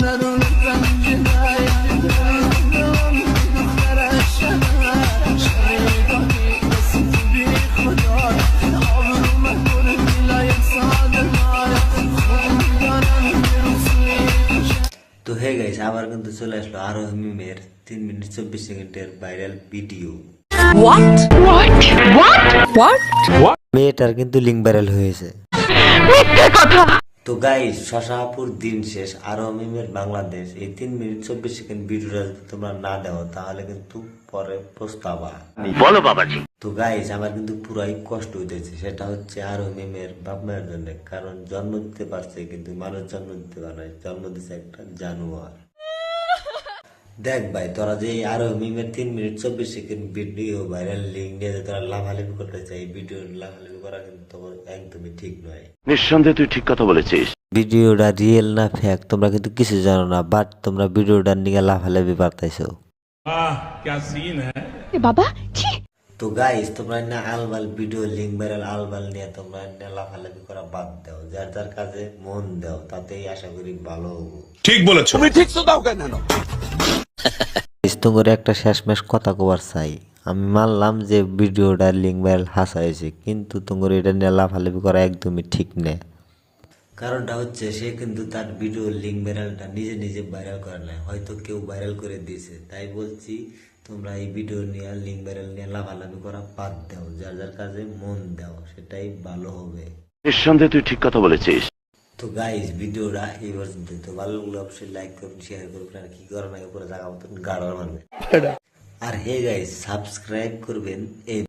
তো hey guys, আবার কিন্তু চলে আসলো আরো মিমের 3 মিনিট 24 সেকেন্ডের ভাইরাল ভিডিও। মেয়েটার কিন্তু লিঙ্ক ভাইরাল হয়েছে। তো গাইস, শশাপুর দিন শেষ আরো মিমের বাংলাদেশ এই 3 মিনিট 24 সেকেন্ড ভিডিওটা যদি তোমরা না দাও তাহলে কিন্তু পরে পস্তাবা। বলো বাবাজি। তো গাইস, আমার কিন্তু পুরাই কষ্ট হইতেছে, সেটা হচ্ছে আরো মিমের বাপ মায়ের জন্য। কারণ জন্ম দিতে পারছে কিন্তু মানুষ জন্ম দিতে পারে না, জন্ম দিচ্ছে একটা জানোয়ার। দেখ ভাই, তোরা যে আরো মিমের 3 minute 24 second video viral link নিয়ে যে তোরা লাফালাফি করতে চাই, ভিডিও লাফালাফি করা কিন্তু তোর একদমই ঠিক নয়। নিঃসন্দেহে তুই ঠিক কথা বলেছিস। ভিডিওটা রিয়েল না ফেক তোমরা কিন্তু কিছু জানো না, বাট তোমরা ভিডিওটা নিয়ে লাফালাফি পারতাইছো। क्या सीन है বাবা ছি। তো গাইস, তোমরা না আলবাল ভিডিও লিঙ্ক ভাইরাল আলবাল নিয়ে তোমরা না লাফালাফি করা বাদ দাও, যার যার কাজে মন দাও, তাতেই আশা করি ভালো হবো। ठीक बोलेছো তুমি ঠিক তো দাও কেন? তোমার একটা শেষমেশ কথা কবার চাই। আমি মানলাম যে ভিডিওটার লিঙ্ক ভাইরাল হাসা হয়েছে, কিন্তু তোমার এটা নিয়ে লাফালাফি করা একদমই ঠিক নেই। কারণটা হচ্ছে সে কিন্তু তার ভিডিওর লিঙ্ক ভাইরালটা নিজে নিজে ভাইরাল করে না, হয়তো কেউ ভাইরাল করে দিয়েছে। তাই বলছি, তোমরা এই ভিডিও নিয়ে লিঙ্ক ভাইরাল নিয়ে লাফালাফি করা বাদ দাও, যার যার কাজে মন দাও, সেটাই ভালো হবে। নিঃসন্দেহে তুই ঠিক কথা বলেছিস। তো গাইস, ভিডিওটা এই পর্যন্ত। তো ভালো লাগলে অবশ্যই লাইক করুন, শেয়ার করুন, আর কি করার আগে পুরো জায়গা মতন গাড়ার মারবে। আর হে গাইস, সাবস্ক্রাইব করবেন এই